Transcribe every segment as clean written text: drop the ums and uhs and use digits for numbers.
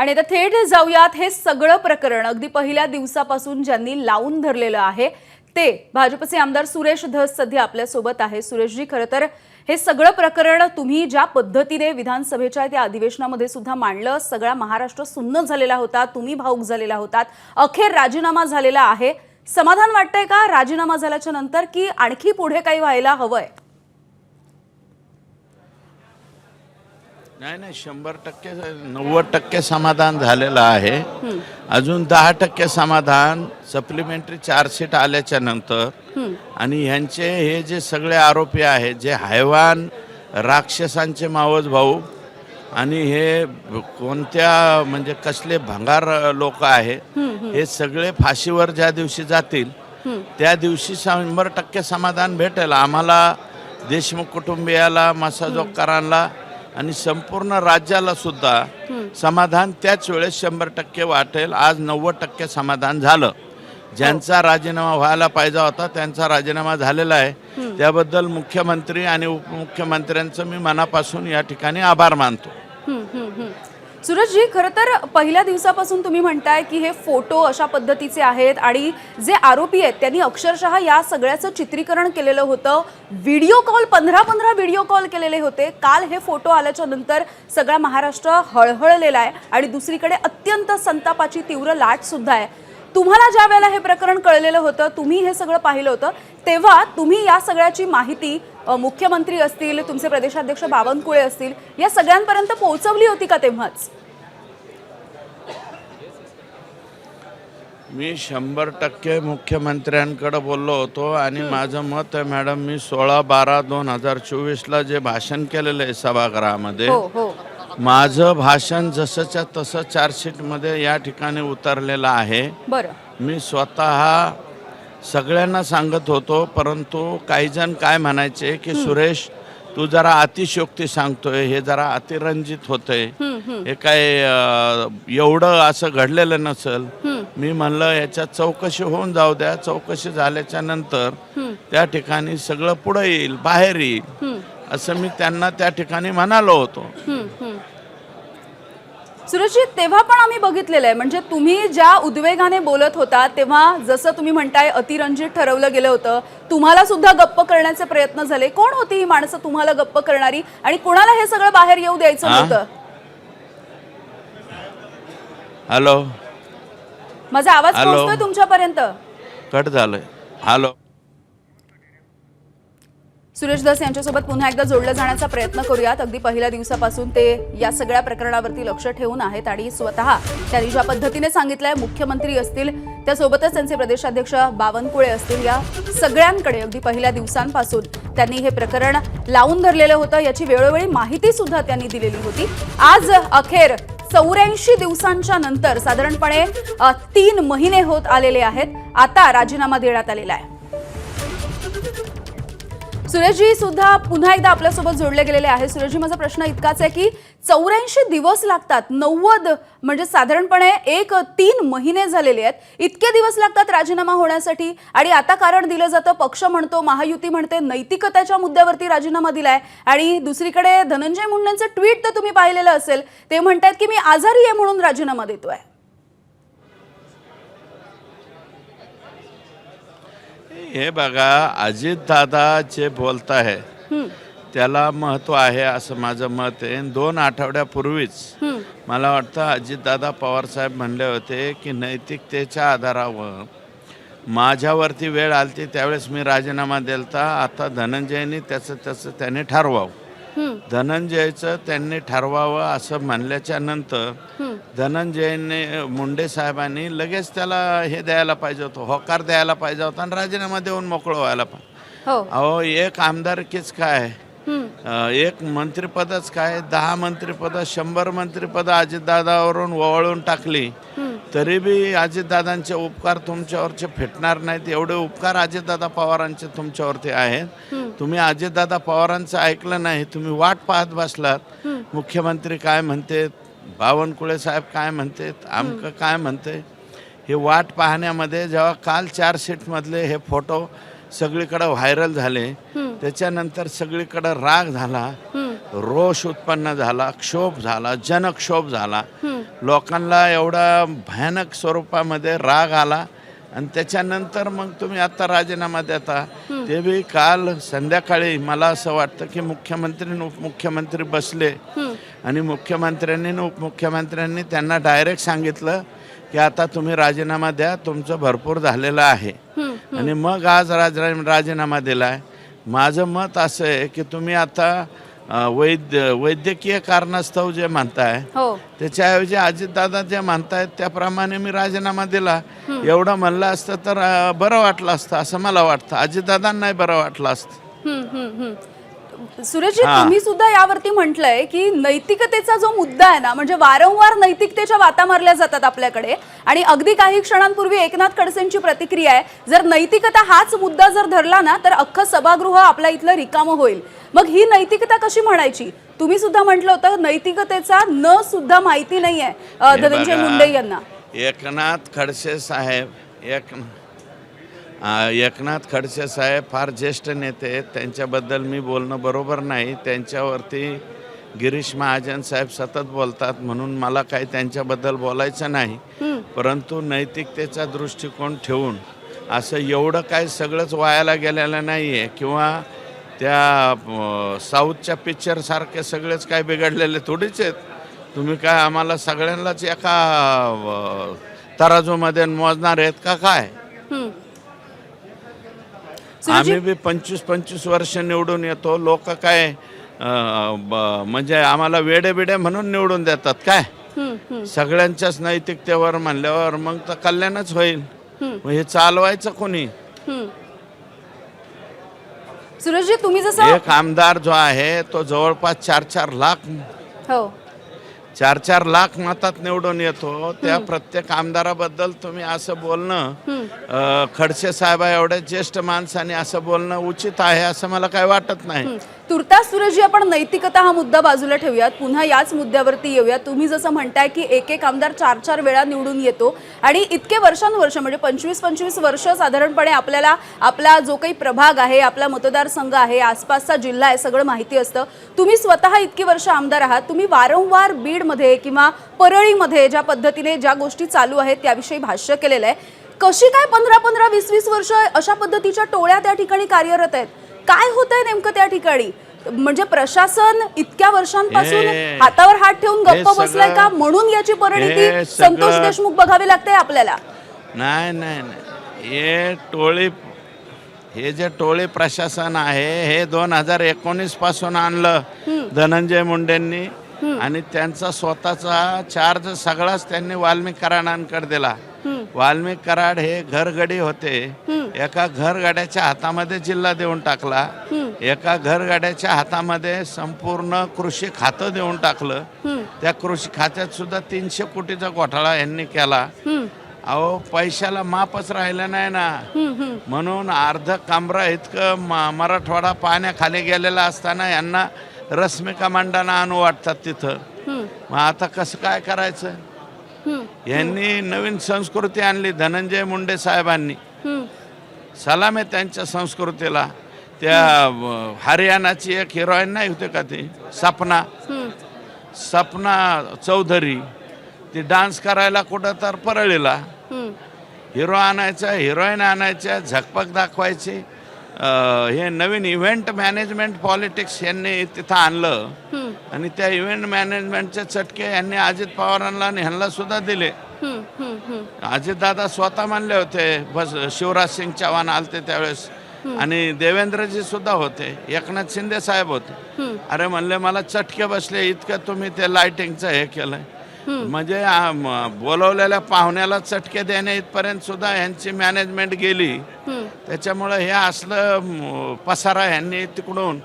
आणि आता थेट जाऊयात हे सगळं प्रकरण अगदी पहिल्या दिवसापासून ज्यांनी लावून धरलेलं आहे ते भाजपचे आमदार सुरेश धस सध्या आपल्या सोबत आहे। सुरेशजी, खरं तर हे सगळं प्रकरण तुम्ही ज्या पद्धतीने विधानसभेच्या त्या अधिवेशनामध्ये सुद्धा मांडलं, सगळा महाराष्ट्र सुन्न झालेला होता, तुम्ही भावुक झालेला होतात, अखेर राजीनामा झालेला आहे। समाधान वाटतंय का राजीनामा झाल्याच्या नंतर, की आणखी पुढे काही व्हायला हवंय? नाही नाही, 100% 90% समाधान झालेलं आहे। अजून 10% समाधान सप्लिमेंटरी चार्जशीट आल्याच्या नंतर आणि ह्यांचे हे जे सगळे आरोपी आहेत, जे हैवान राक्षसांचे मावस भाऊ आणि हे कोणत्या म्हणजे कसले भंगार लोक आहेत, हे सगळे फाशीवर ज्या दिवशी जातील त्या दिवशी 100% समाधान भेटेल आम्हाला, देशमुख कुटुंबियाला, मसाजोगकरांना आणि संपूर्ण राज्याला सुद्धा समाधान त्याच वेळेस 100% वाटेल। आज 90% समाधान झालं। ज्यांचा राजीनामा व्हायला पाहिजे होता त्यांचा राजीनामा झालेला आहे। त्याबद्दल मुख्यमंत्री आणि उपमुख्यमंत्र्यांचं मी मनापासून या ठिकाणी आभार मानतो। सुरेशजी, खरं तर पहिल्या दिवसापासून तुम्ही म्हणताय की हे फोटो अशा पद्धतीचे आहेत आणि जे आरोपी आहेत त्यांनी अक्षरशः या सगळ्याचं चित्रीकरण केलेलं होतं, व्हिडिओ कॉल 15 व्हिडिओ कॉल केलेले होते। काल हे फोटो आल्याच्या नंतर सगळा महाराष्ट्र हळहळलेला आहे आणि दुसरीकडे अत्यंत संतापाची तीव्र लाट सुद्धा आहे। तुम्हाला ज्या वेळेला हे प्रकरण कळलेलं होतं, तुम्ही हे सगळं पाहिलं होतं, तेव्हा तुम्ही या सगळ्याची माहिती मुख्यमंत्री असतील, तुमचे प्रदेशाध्यक्ष बावनकुळे असतील, या सगळ्यांपर्यंत पोहोचवली होती का तेव्हाच? मी 100% मुख्यमंत्र्यांकडे बोललो होतो आणि माझं मत आहे मॅडम, मी 16/12/2024 जे भाषण केलेलं आहे सभागृहामध्ये, माझं भाषण जसंच्या तसं चार्जशीटमध्ये या ठिकाणी उतरलेलं आहे। बरं, मी स्वतः सगळ्यांना सांगत होतो, परंतु काही जण काय म्हणायचे की सुरेश तू जरा अतिशयोक्ती सांगतोय, हे जरा अतिरंजित होतंय, हे काय एवढं असं घडलेलं नसेल। मी म्हणलं याच्यात चौकशी होऊन जाऊ द्या, चौकशी झाल्याच्या नंतर त्या ठिकाणी सगळं पुढे येईल, बाहेर येईल, असं मी त्यांना त्या ठिकाणी म्हणालो होतो। सुरेशजी, तेव्हा पण आम्ही बघितलेलं आहे, म्हणजे तुम्ही ज्या उद्वेगाने बोलत होता तेव्हा जसं तुम्ही म्हणताय अतिरंजित ठरवलं गेलं होतं, तुम्हाला सुद्धा गप्प करण्याचे प्रयत्न झाले। कोण होती ही माणसं तुम्हाला गप्प करणारी आणि कोणाला हे सगळं बाहेर येऊ द्यायचं होतं? हॅलो, माझा आवाज पोहोचतोय तुमच्यापर्यंत? कट झालंय। हॅलो, सुरेश धस यांच्यासोबत पुन्हा एकदा जोडलं जाण्याचा प्रयत्न करूयात। अगदी पहिल्या दिवसापासून ते या सगळ्या प्रकरणावरती लक्ष ठेवून आहेत आणि स्वतः त्यांनी ज्या पद्धतीने सांगितलंय, मुख्यमंत्री असतील, त्यासोबतच त्यांचे प्रदेशाध्यक्ष बावनकुळे असतील, या सगळ्यांकडे अगदी पहिल्या दिवसांपासून त्यांनी हे प्रकरण लावून धरलेलं होतं, याची वेळोवेळी माहिती सुद्धा त्यांनी दिलेली होती। आज अखेर 84 दिवसांच्या नंतर साधारणपणे 3 महिने होत आलेले आहेत, आता राजीनामा देण्यात आलेला आहे। सुरेशजी सुद्धा पुन्हा एकदा आपल्यासोबत जोडले गेलेले आहे। सुरेशजी, माझा प्रश्न इतकाच आहे की 84 दिवस लागतात, 90 म्हणजे साधारणपणे 3 महिने झालेले आहेत, इतके दिवस लागतात राजीनामा होण्यासाठी आणि आता कारण दिलं जातं, पक्ष म्हणतो, महायुती म्हणते नैतिकतेच्या मुद्द्यावरती राजीनामा दिलाय आणि दुसरीकडे धनंजय मुंडेंचं ट्विट तर तुम्ही पाहिलेलं असेल, ते म्हणतात की मी आजारी आहे म्हणून राजीनामा देतोय। हे बघा, अजित दादा जे बोलत आहे त्याला महत्व आहे असं माझं मत आहे। 2 आठवड्यापूर्वीच मला वाटतं अजितदादा पवार साहेब म्हणले होते की नैतिकतेच्या आधारावर माझ्यावरती वेळ आलती त्यावेळेस मी राजीनामा दिलता, आता धनंजयनी त्याचं त्याने ठरवावं, धनंजयचं त्यांनी ठरवावं असं म्हणल्याच्या नंतर धनंजयने मुंडे साहेबांनी लगेच त्याला हे द्यायला पाहिजे होतं, होकार द्यायला पाहिजे होता आणि राजीनामा देऊन मोकळं व्हायला पाहिजे। अहो, एक आमदारकीच काय, एक मंत्रिपदच काय, 10 मंत्रिपद, 100 मंत्रिपद अजितदादावरून वळवून टाकली तरी बी अजितदादांचे उपकार तुमच्यावरचे फिटणार नाहीत। एवढे उपकार अजितदादा पवारांचे तुमच्यावरती आहेत। तुम्ही अजितदादा पवारांचं ऐकलं नाही, तुम्ही वाट पाहत बसलात, मुख्यमंत्री काय म्हणते, बावनकुळे साहेब काय म्हणतात, आमकं काय म्हणते, हे वाट पाहण्यामध्ये जेव्हा काल चार्जशीटमधले हे फोटो सगळीकडे व्हायरल झाले, त्याच्यानंतर सगळीकडे राग झाला रोष उत्पन्न झाला, क्षोभ झाला, जनक्षोभ झाला. लोकांना एवढा भयानक स्वरूपामध्ये राग आला आणि त्याच्यानंतर मग तुम्ही आता राजीनामा देता. ते बी काल संध्याकाळी मला असं वाटतं की मुख्यमंत्री आणि उपमुख्यमंत्री बसले आणि मुख्यमंत्र्यांनी आणि उपमुख्यमंत्र्यांनी त्यांना डायरेक्ट सांगितलं की आता तुम्ही राजीनामा द्या, तुमचं भरपूर झालेलं आहे. आणि मग आज राजीनामा दिलाय. माझं मत असं आहे की तुम्ही आता वैद्यकीय कारणास्तव जे म्हणताय हो त्याच्याऐवजी अजितदादा जे म्हणतायत त्याप्रमाणे मी राजीनामा दिला. एवढं म्हणलं असतं तर बरं वाटलं असतं असं मला वाटतं. अजितदादांनाही बरं वाटलं असतं. सुरेशजी, तुम्ही सुद्धा यावरती म्हटलंय की नैतिकतेचा जो मुद्दा आहे ना, म्हणजे वारंवार नैतिकतेच्या वाता मारल्या जातात आपल्याकडे. आणि अगदी काही क्षणांपूर्वी एकनाथ खडसेंची प्रतिक्रिया आहे, जर नैतिकता हाच मुद्दा जर धरला ना तर अख्खं सभागृह आपल्या इथलं रिकामं होईल. मग ही नैतिकता कशी म्हणायची? तुम्ही सुद्धा म्हटलं होतं नैतिकतेचा न सुद्धा माहिती नाहीये धनंजय मुंडे यांना. एकनाथ खडसे साहेब एकनाथ खडसे साहेब फार ज्येष्ठ नेते आहेत. त्यांच्याबद्दल मी बोलणं बरोबर नाही. त्यांच्यावरती गिरीश महाजन साहेब सतत बोलतात म्हणून मला काही त्यांच्याबद्दल बोलायचं नाही. परंतु नैतिकतेचा दृष्टिकोन ठेवून असं एवढं काही सगळंच वायाला गेलेलं नाही आहे किंवा त्या साऊथच्या पिक्चरसारखे सगळेच काय बिघडलेले थोडीच आहेत. तुम्ही काय आम्हाला सगळ्यांनाच एका तराजूमध्ये मोजणार आहेत का काय? आम्ही बी 25-25 वर्ष निवडून येतो. लोक काय म्हणजे आम्हाला वेडे बिडे म्हणून निवडून देतात काय? सगळ्यांच्याच नैतिकतेवर म्हणल्यावर मग तर कल्याणच होईल. मग हे चालवायचं कोणी? सुरेशजी, तुम्ही जसं एक आमदार जो आहे तो जवळपास 4-4 लाख हो 4-4 लाख मतात निवडून येतो. त्या प्रत्येक आमदाराबद्दल तुम्ही असं बोलणं खडसे साहेब एवढ्या ज्येष्ठ माणसाने असं बोलणं उचित आहे असं मला काय वाटत नाही. तुर्तास सुरेशजी, आपण नैतिकता हा मुद्दा बाजूला ठेवूयात, पुन्हा याच मुद्द्यावरती येऊयात. तुम्ही जसं म्हणताय की एक आमदार 4-4 वेळा निवडून येतो आणि इतके वर्षानुवर्ष म्हणजे 25-25 वर्ष साधारणपणे आपल्याला आपला जो काही प्रभाग आहे, आपला मतदारसंघ आहे, आसपासचा जिल्हा आहे, सगळं माहिती असतं. तुम्ही स्वतः इतकी वर्ष आमदार आहात. तुम्ही वारंवार बीडमध्ये किंवा परळीमध्ये ज्या पद्धतीने ज्या गोष्टी चालू आहेत त्याविषयी भाष्य केलेलं आहे. कशी काय 15-15, 20-20 वर्ष अशा पद्धतीच्या टोळ्या त्या ठिकाणी कार्यरत आहेत? काय होत आहे नेमकं त्या ठिकाणी? म्हणजे प्रशासन इतक्या वर्षांपासून हातावर हात ठेवून गप्प बसलाय का, म्हणून याची परिणिती संतोष देशमुख बघावी लागते आपल्याला? नाही, हे जे टोळी प्रशासन आहे हे 2019 पासून आणलं धनंजय मुंडेंनी आणि त्यांचा स्वतःचा चार्ज सगळाच त्यांनी वाल्मिक कराडांकडे दिला. वाल्मिक कराड हे घरगडी होते. एका घरगाड्याच्या हातामध्ये जिल्हा देऊन टाकला, एका घरगाड्याच्या हातामध्ये संपूर्ण कृषी खातं देऊन टाकलं. त्या कृषी खात्यात सुद्धा 300 कोटीचा घोटाळा यांनी केला. अहो, पैशाला मापच राहिलं नाही ना. म्हणून अर्ध कांबरा इतकं मराठवाडा पाण्याखाली गेलेला असताना यांना रश्मिका मंडाना आणू वाटतात तिथं. मग आता कसं काय करायचं? यांनी नवीन संस्कृती आणली धनंजय मुंडे साहेबांनी. सलाम आहे त्यांच्या संस्कृतीला. त्या हरियाणाची एक हिरोईन नाही होते का ती सपना चौधरी, ती डान्स करायला कुठं तर परळीला. हिरो आणायचा, हिरोईन आणायच्या, झकपक दाखवायची. हे नवीन इव्हेंट मॅनेजमेंट पॉलिटिक्स यांनी तिथं आणलं आणि त्या इव्हेंट मॅनेजमेंटचे चटके यांनी अजित पवारांना आणि ह्यांना सुद्धा दिले. अजितदादा स्वतः म्हणले होते, बस शिवराज सिंग चौहान आलते त्यावेळेस आणि देवेंद्रजी सुद्धा होते, एकनाथ शिंदे साहेब होते. अरे म्हणले मला चटके बसले, इतकं तुम्ही ते लाइटिंगचं हे केलंय. म्हणजे बोलवलेल्या पाहुण्याला चटके देणे इथपर्यंत सुद्धा यांची मॅनेजमेंट गेली. त्याच्यामुळं हे असलं पसारा यांनी तिकडून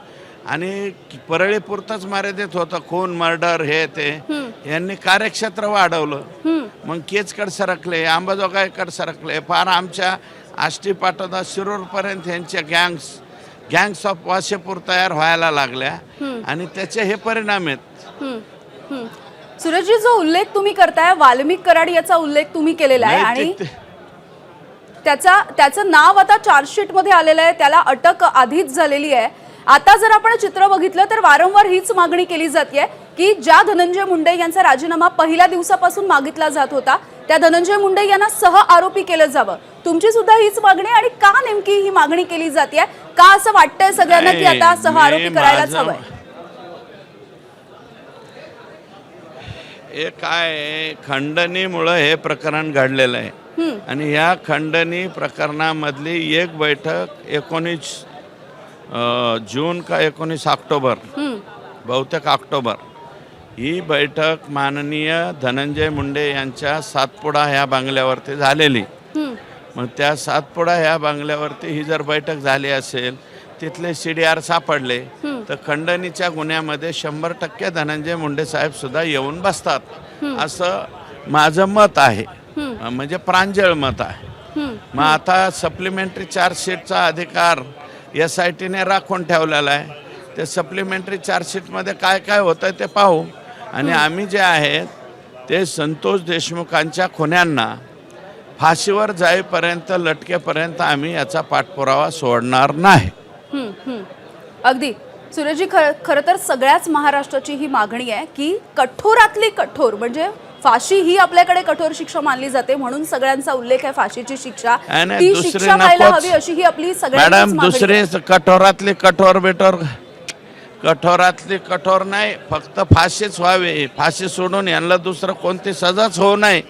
आणि परळी पुरतच मर्यादित होतं. खून, मर्डर हे ते यांनी कार्यक्षेत्र वाढवलं. मग केजकडे सरकले, अंबाजोगाईकडे सरकले, फार आमच्या आष्टी पाटोदा शिरूरपर्यंत यांच्या गँग्स ऑफ वाशेपूर तयार व्हायला लागल्या आणि त्याचे हे परिणाम आहेत. सुरेशजी, जो उल्लेख तुम्ही करताय वाल्मिक कराड याचा उल्लेख तुम्ही केलेला आहे आणि त्याचं नाव आता चार्जशीट मध्ये आलेलं आहे. त्याला अटक आधीच झालेली आहे आता जर आपण चित्र बघितलं तर वारंवार हीच मागणी केली जाते की ज्या धनंजय मुंडे यांचा राजीनामा पहिल्या दिवसापासून मागितला जात होता त्या धनंजय मुंडे यांना सह आरोपी केलं जावं. तुमची सुद्धा हीच मागणी आणि का नेमकी ही मागणी केली जाते? का असं वाटतंय सगळ्यांना की आता सह आरोपी करायलाच हवंय? हे काय खंडणीमुळे हे प्रकरण घडलेलं आहे आणि या खंडणी प्रकरणामधली एक बैठक 19 जून का 19 ऑक्टोबर बहुतेक ऑक्टोबर ही बैठक माननीय धनंजय मुंडे यांच्या सातपुडा ह्या बंगल्यावरती झालेली. मग त्या सातपुडा ह्या बंगल्यावरती ही जर बैठक झाली असेल तिथले CDR सापडले तर खंडणीच्या गुन्ह्यामध्ये 100% धनंजय मुंडे साहेब सुद्धा येऊन बसतात असं माझं मत आहे, म्हणजे प्रांजळ मत आहे. मग आता सप्लिमेंटरी चार्जशीटचा अधिकार SITने राखून ठेवलेला आहे. ते सप्लिमेंटरी चार्जशीटमध्ये काय काय होतं ते पाहू आणि आम्ही जे आहेत ते संतोष देशमुखांच्या खुन्यांना फाशीवर जाईपर्यंत लटकेपर्यंत आम्ही याचा पाठपुरावा सोडणार नाही. अगदी सुरेशजी, खरं तर सगळ्याच महाराष्ट्राची ही मागणी आहे की कठोरातली कठोर म्हणजे फाशी ही आपल्याकडे कठोर शिक्षा मानली जाते म्हणून सगळ्यांचा उल्लेख आहे फाशीची शिक्षा. ती शिक्षा व्हायला हवी अशी ही आपली सगळ्यांची मॅडम. मागणी दुसरे कठोरातली कठोर बेटोर कठोरातली कठोर नाही, फक्त फाशीच व्हावी. फाशी सोडून यांना दुसरं कोणती सजाच होऊ नये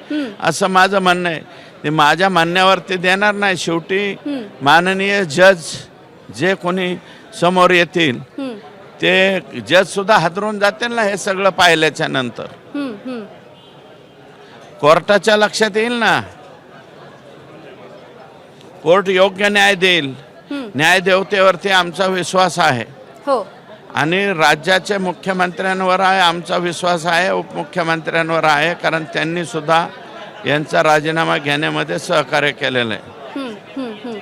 असं माझं म्हणणं आहे. ते माझ्या म्हणण्यावरती देणार नाही. शेवटी माननीय जज जे कोणी समोर येतील ते जज सुद्धा हादरून जातील ना हे सगळं पाहिल्याच्या नंतर. कोर्टाच्या लक्षात येईल ना, कोर्ट योग्य न्याय देईल. न्याय देवतेवरती आमचा विश्वास आहे हो आणि राज्याच्या मुख्यमंत्र्यांवर आहे आमचा विश्वास आहे, उपमुख्यमंत्र्यांवर आहे, कारण त्यांनी सुद्धा यांचा राजीनामा घेण्यामध्ये सहकार्य केलेलं आहे.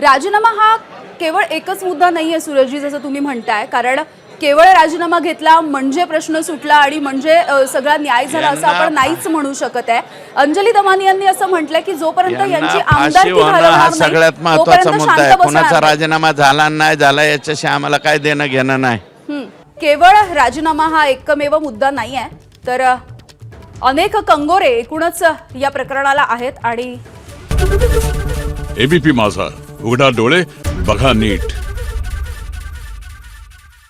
राजीनामा हा केवळ एकच मुद्दा नाहीये सुरेशजी, जसं तुम्ही म्हणताय, कारण केवळ राजीनामा घेतला म्हणजे प्रश्न सुटला आणि म्हणजे सगळा न्याय झाला असं आपण नाहीच म्हणू शकत आहे. अंजली दमानी यांनी असं म्हटलंय की जोपर्यंत यांची आमदारकी घालवणार नाही सगळ्यात महत्त्वाचा मुद्दा आहे. कोणाचा राजीनामा झाला नाही झाला याच्याशी आम्हाला काय देणं घेणं नाही. केवळ राजीनामा हा एकमेव मुद्दा नाही आहे, तर अनेक कंगोरे एकूणच या प्रकरणाला आहेत. आणि ABP माझा, उघडा डोळे बघा नीट.